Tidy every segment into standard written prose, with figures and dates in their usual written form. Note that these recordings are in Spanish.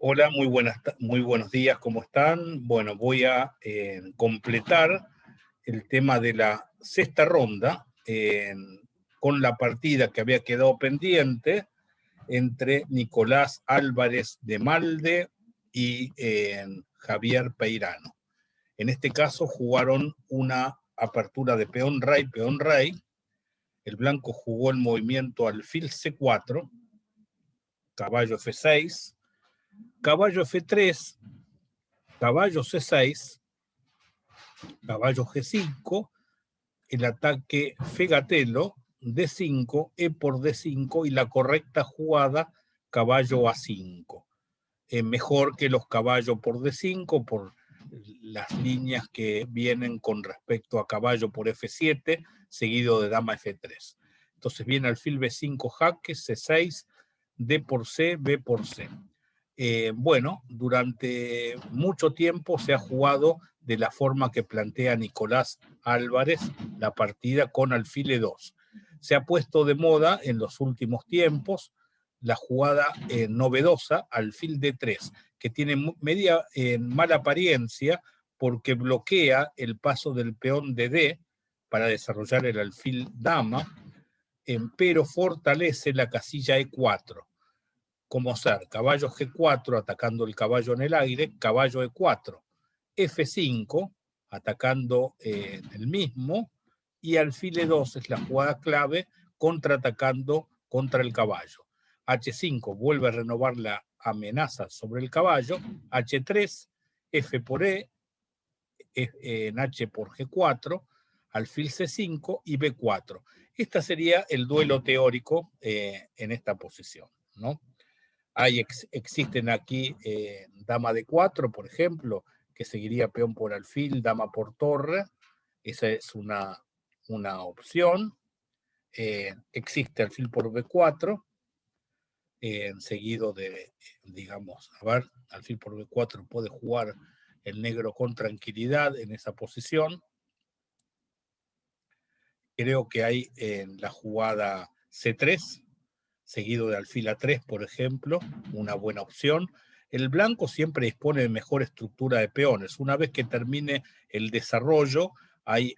Hola, muy buenos días, ¿cómo están? Bueno, voy a completar el tema de la sexta ronda con la partida que había quedado pendiente entre Nicolás Álvarez de Malde y Javier Peirano. En este caso jugaron una apertura de peón-rey, peón-rey. El blanco jugó el movimiento alfil C4, caballo F6, caballo F3, caballo C6, caballo G5, el ataque Fegatelo, D5, E por D5 y la correcta jugada caballo A5. Mejor que los caballos por D5 por las líneas que vienen con respecto a caballo por F7 seguido de dama F3. Entonces viene alfil B5 jaque, C6, D por C, B por C. Bueno, durante mucho tiempo se ha jugado de la forma que plantea Nicolás Álvarez la partida con alfil E2. Se ha puesto de moda en los últimos tiempos la jugada novedosa alfil D3, que tiene media mala apariencia porque bloquea el paso del peón de D para desarrollar el alfil dama, pero fortalece la casilla E4. Como ser caballo G4 atacando el caballo en el aire, caballo E4, F5 atacando el mismo, y alfil E2 es la jugada clave contraatacando contra el caballo. H5 vuelve a renovar la amenaza sobre el caballo, H3, F por E, en H por G4, alfil C5 y B4. Este sería el duelo teórico en esta posición, ¿no? Existen aquí dama de 4, por ejemplo, que seguiría peón por alfil, dama por torre. Esa es una opción. Existe alfil por B4, seguido de, digamos, a ver, alfil por B4 puede jugar el negro con tranquilidad en esa posición. Creo que hay en la jugada C3, seguido de alfil A3, por ejemplo, una buena opción. El blanco siempre dispone de mejor estructura de peones. Una vez que termine el desarrollo, hay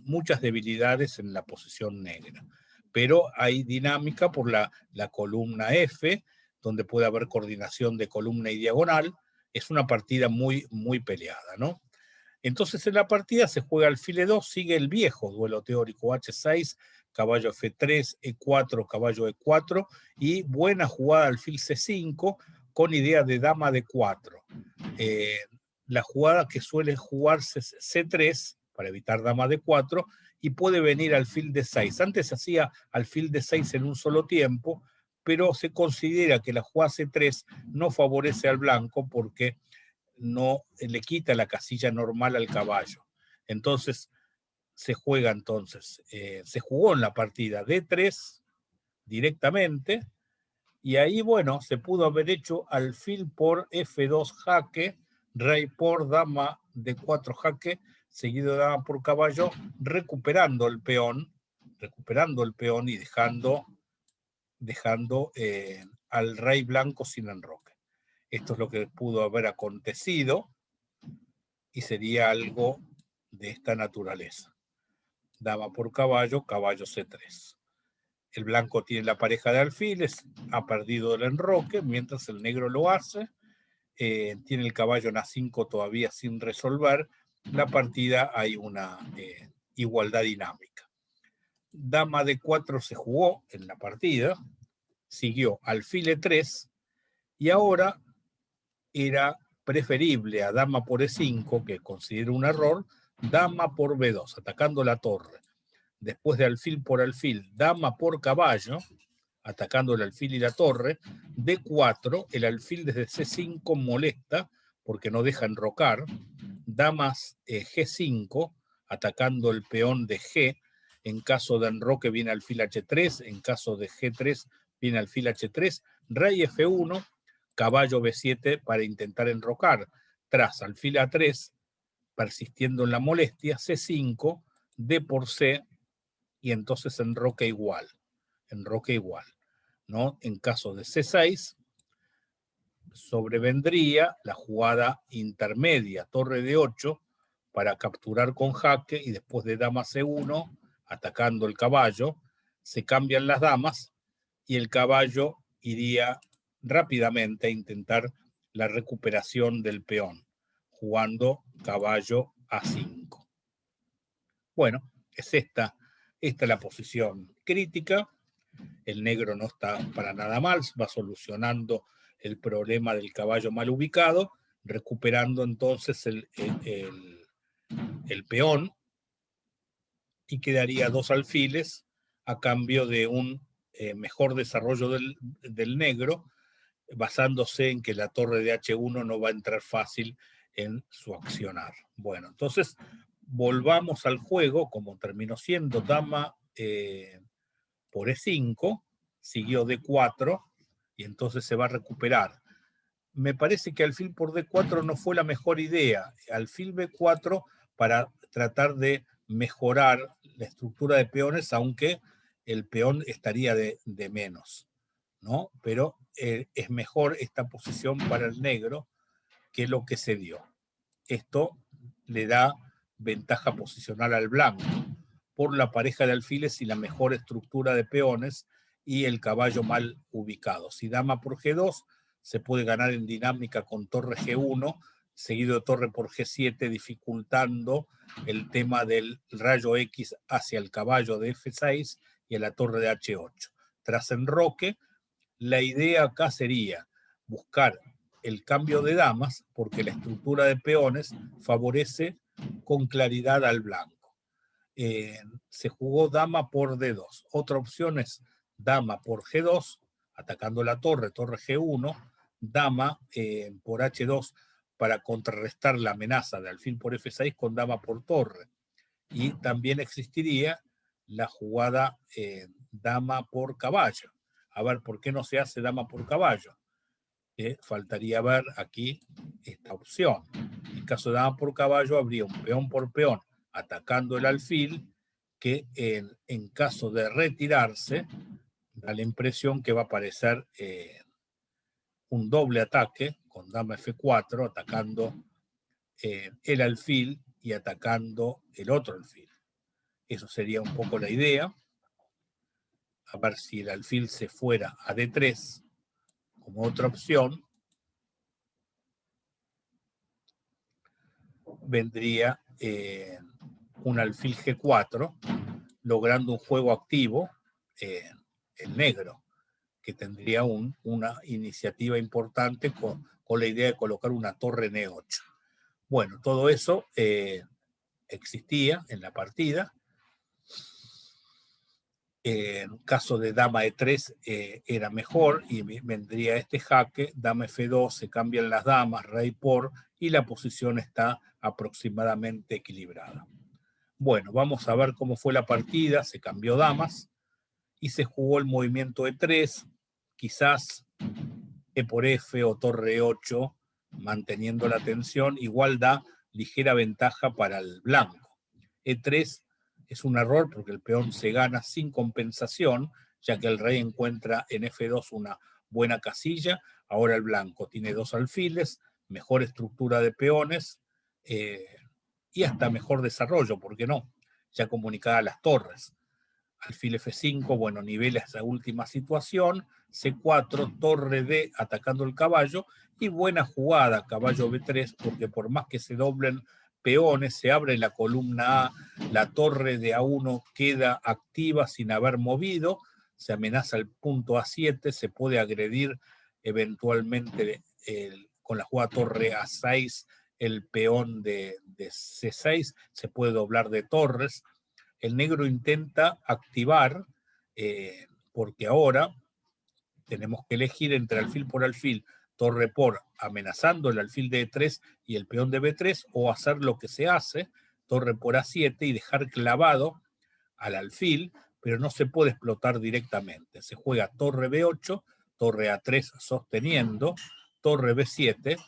muchas debilidades en la posición negra. Pero hay dinámica por la columna F, donde puede haber coordinación de columna y diagonal. Es una partida muy, muy peleada, ¿no? Entonces en la partida se juega alfil E2, sigue el viejo duelo teórico H6, caballo F3, E4, caballo E4 y buena jugada alfil C5 con idea de dama D4. La jugada que suele jugarse C3 para evitar dama D4 y puede venir alfil D6. Antes se hacía alfil D6 en un solo tiempo, pero se considera que la jugada C3 no favorece al blanco porque no le quita la casilla normal al caballo. Entonces, se jugó en la partida D3 directamente, y ahí, bueno, se pudo haber hecho alfil por F2 jaque, rey por dama D4 jaque, seguido de dama por caballo, recuperando el peón y dejando al rey blanco sin enroque. Esto es lo que pudo haber acontecido y sería algo de esta naturaleza. Dama por caballo, caballo C3. El blanco tiene la pareja de alfiles, ha perdido el enroque, mientras el negro lo hace. Tiene el caballo en A5 todavía sin resolver. La partida hay una igualdad dinámica. Dama D4 se jugó en la partida, siguió alfil E3 y ahora era preferible a dama por E5, que considero un error, dama por B2, atacando la torre. Después de alfil por alfil, dama por caballo, atacando el alfil y la torre. D4, el alfil desde C5 molesta porque no deja enrocar. Damas G5, atacando el peón de G. En caso de enroque viene alfil H3, en caso de G3 viene alfil H3. Rey F1, caballo B7 para intentar enrocar. Tras alfil A3, persistiendo en la molestia, C5, D por C, y entonces enroque igual, ¿no? En caso de C6, sobrevendría la jugada intermedia, torre de 8, para capturar con jaque, y después de dama C1, atacando el caballo, se cambian las damas y el caballo iría rápidamente a intentar la recuperación del peón, jugando caballo A5. Bueno, es esta es la posición crítica. El negro no está para nada mal, va solucionando el problema del caballo mal ubicado, recuperando entonces el peón, y quedaría 2 alfiles a cambio de un mejor desarrollo del negro, basándose en que la torre de H1 no va a entrar fácil en su accionar. Bueno, entonces volvamos al juego, como terminó siendo dama por E5, siguió D4, y entonces se va a recuperar. Me parece que alfil por D4 no fue la mejor idea. Alfil B4 para tratar de mejorar la estructura de peones, aunque el peón estaría de menos, ¿no? Pero es mejor esta posición para el negro que lo que se dio. Esto le da ventaja posicional al blanco por la pareja de alfiles y la mejor estructura de peones y el caballo mal ubicado. Si dama por G2, se puede ganar en dinámica con torre G1, seguido de torre por G7, dificultando el tema del rayo X hacia el caballo de F6 y a la torre de H8. Tras enroque, la idea acá sería buscar el cambio de damas, porque la estructura de peones favorece con claridad al blanco. Se jugó dama por D2. Otra opción es dama por G2, atacando la torre, torre G1, dama por H2 para contrarrestar la amenaza de alfil por F6 con dama por torre. Y también existiría la jugada dama por caballo. A ver, ¿por qué no se hace dama por caballo? Faltaría ver aquí esta opción. En caso de dama por caballo, habría un peón por peón atacando el alfil, que en caso de retirarse, da la impresión que va a aparecer un doble ataque con dama F4, atacando el alfil y atacando el otro alfil. Eso sería un poco la idea. A ver si el alfil se fuera a D3 como otra opción, vendría un alfil G4, logrando un juego activo en negro, que tendría una iniciativa importante con la idea de colocar una torre en E8. Bueno, todo eso existía en la partida. En caso de dama E3 era mejor y vendría este jaque, dama F2, se cambian las damas, rey por, y la posición está aproximadamente equilibrada. Bueno, vamos a ver cómo fue la partida. Se cambió damas y se jugó el movimiento E3, quizás E por F o torre E8, manteniendo la tensión, igual da ligera ventaja para el blanco. E3 es un error porque el peón se gana sin compensación, ya que el rey encuentra en F2 una buena casilla. Ahora el blanco tiene 2 alfiles, mejor estructura de peones y hasta mejor desarrollo, ¿por qué no? Ya comunicadas las torres. Alfil F5, bueno, nivela esa última situación. C4, torre D atacando el caballo, y buena jugada, caballo B3, porque por más que se doblen peones, se abre la columna A, la torre de A1 queda activa sin haber movido, se amenaza el punto A7, se puede agredir eventualmente con la jugada torre A6 el peón de C6, se puede doblar de torres. El negro intenta activar, porque ahora tenemos que elegir entre alfil por alfil, torre por, amenazando el alfil de E3 y el peón de B3, o hacer lo que se hace, torre por A7 y dejar clavado al alfil, pero no se puede explotar directamente. Se juega torre B8, torre A3 sosteniendo, torre B7,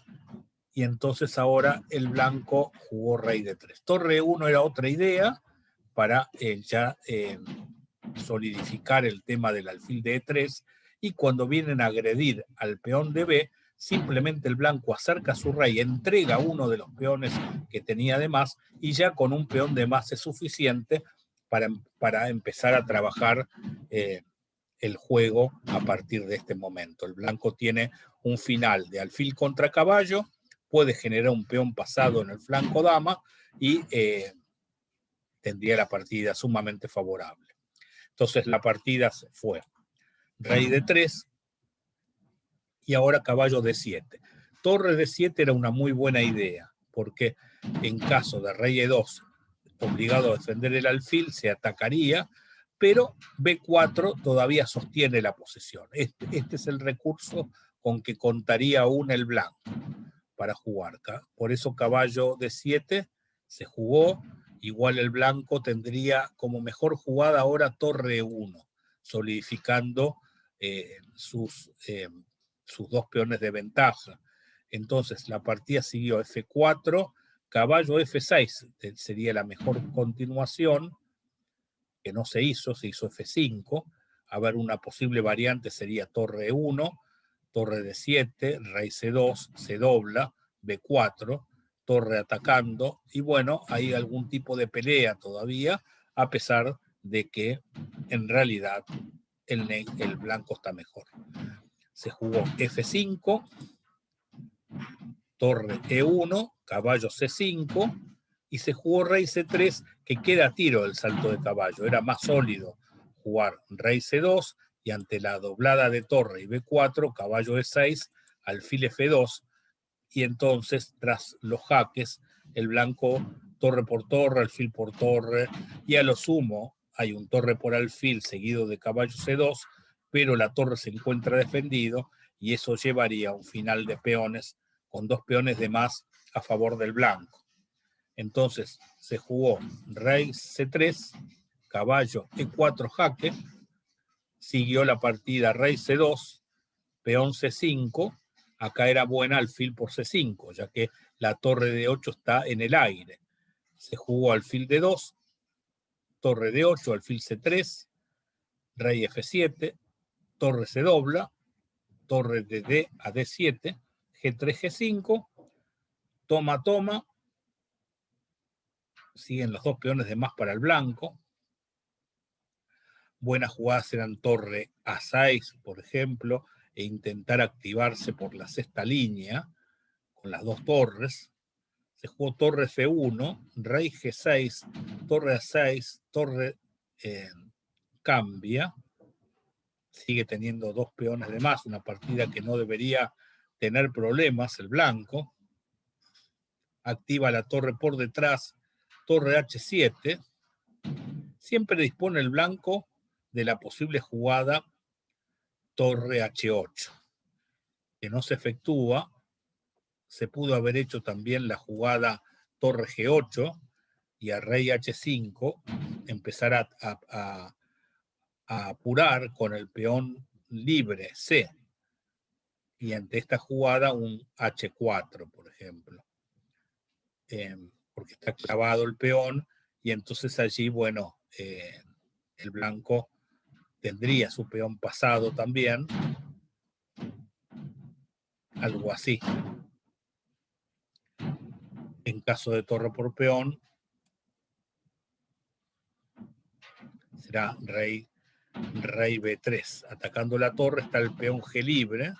y entonces ahora el blanco jugó rey D3. Torre 1 era otra idea para ya solidificar el tema del alfil de E3, y cuando vienen a agredir al peón de B, simplemente el blanco acerca a su rey, entrega uno de los peones que tenía de más, y ya con un peón de más es suficiente para empezar a trabajar el juego a partir de este momento. El blanco tiene un final de alfil contra caballo, puede generar un peón pasado en el flanco dama y tendría la partida sumamente favorable. Entonces la partida fue rey de 3 y ahora caballo de 7. Torre de 7 era una muy buena idea, porque en caso de rey de 2, obligado a defender el alfil, se atacaría, pero B4 todavía sostiene la posesión. Este es el recurso con que contaría aún el blanco para jugar. Por eso caballo de 7 se jugó. Igual el blanco tendría como mejor jugada ahora torre 1, solidificando sus dos peones de ventaja. Entonces la partida siguió F4, caballo F6, sería la mejor continuación, que no se hizo F5. A ver, una posible variante sería torre 1, torre de 7, rey C2, se dobla, B4, torre atacando, y bueno, hay algún tipo de pelea todavía, a pesar de que en realidad el blanco está mejor. Se jugó F5, torre E1, caballo C5, y se jugó rey C3, que queda a tiro del salto de caballo. Era más sólido jugar rey C2, y ante la doblada de torre y B4, caballo E6, alfil F2, y entonces, tras los jaques, el blanco torre por torre, alfil por torre, y a lo sumo hay un torre por alfil seguido de caballo C2, pero la torre se encuentra defendido, y eso llevaría a un final de peones con 2 peones de más a favor del blanco. Entonces se jugó rey C3, caballo E4 jaque, siguió la partida rey C2, peón C5, acá era buena alfil por C5, ya que la torre de 8 está en el aire. Se jugó alfil de 2, torre de 8, alfil C3, rey F7, torre se dobla, torre de D a D7, G3, G5, toma, toma, siguen los 2 peones de más para el blanco. Buenas jugadas eran torre A6, por ejemplo, e intentar activarse por la sexta línea con las 2 torres. Se jugó torre F1, rey G6, torre A6, torre cambia. Sigue teniendo 2 peones de más, una partida que no debería tener problemas el blanco. Activa la torre por detrás, torre H7. Siempre dispone el blanco de la posible jugada torre H8, que no se efectúa. Se pudo haber hecho también la jugada torre G8 y a rey H5 empezar a apurar con el peón libre C, y ante esta jugada un H4, por ejemplo, porque está clavado el peón, y entonces allí, bueno, el blanco tendría su peón pasado también, algo así. En caso de torre por peón, será rey B3. Atacando la torre está el peón G libre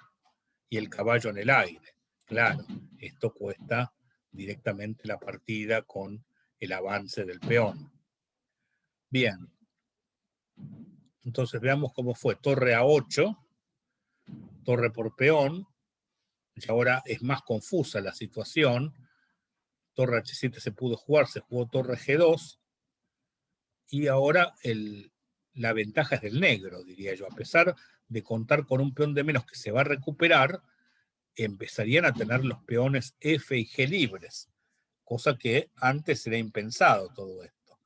y el caballo en el aire. Claro, esto cuesta directamente la partida con el avance del peón. Bien. Entonces veamos cómo fue. Torre A8, torre por peón, y ahora es más confusa la situación. Torre H7 se pudo jugar, se jugó torre G2, y ahora la ventaja es del negro, diría yo. A pesar de contar con un peón de menos que se va a recuperar, empezarían a tener los peones F y G libres, cosa que antes era impensado todo esto.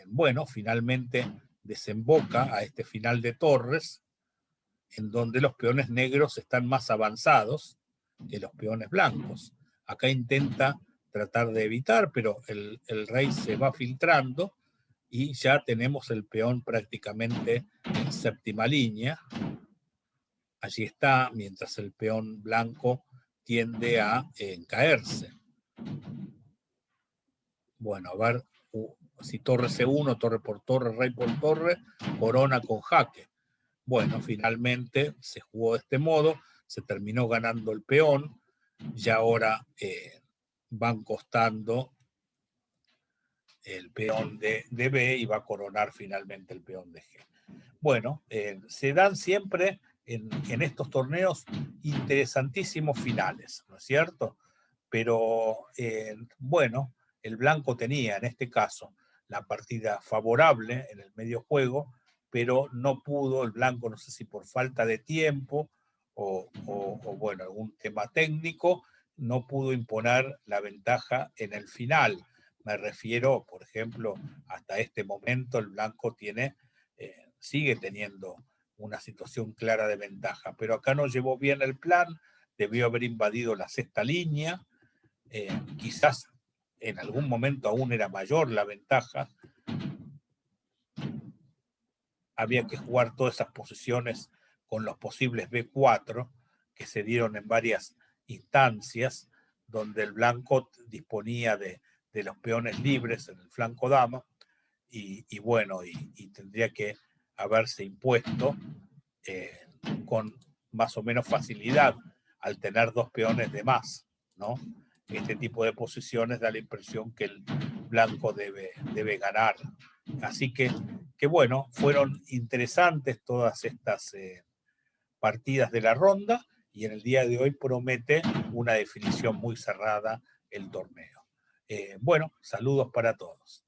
Bueno, finalmente desemboca a este final de torres, en donde los peones negros están más avanzados que los peones blancos. Acá intenta tratar de evitar, pero el rey se va filtrando, y ya tenemos el peón prácticamente en séptima línea. allí está, mientras el peón blanco tiende a caerse. Bueno, a ver si torre C1, torre por torre, rey por torre, corona con jaque. Bueno, finalmente se jugó de este modo, se terminó ganando el peón, y ahora van costando el peón de B y va a coronar finalmente el peón de G. Bueno, se dan siempre en estos torneos interesantísimos finales, ¿no es cierto? Pero bueno, el blanco tenía en este caso la partida favorable en el medio juego, pero no pudo el blanco, no sé si por falta de tiempo o bueno, algún tema técnico, no pudo imponer la ventaja en el final. Me refiero, por ejemplo, hasta este momento el blanco sigue teniendo una situación clara de ventaja, pero acá no llevó bien el plan, debió haber invadido la sexta línea, quizás en algún momento aún era mayor la ventaja, había que jugar todas esas posiciones con los posibles B4 que se dieron en varias instancias, donde el blanco disponía de los peones libres en el flanco dama, y bueno, y tendría que haberse impuesto con más o menos facilidad al tener dos peones de más, ¿no? Este tipo de posiciones da la impresión que el blanco debe ganar. Así que bueno, fueron interesantes todas estas partidas de la ronda, y en el día de hoy promete una definición muy cerrada el torneo. Bueno, saludos para todos.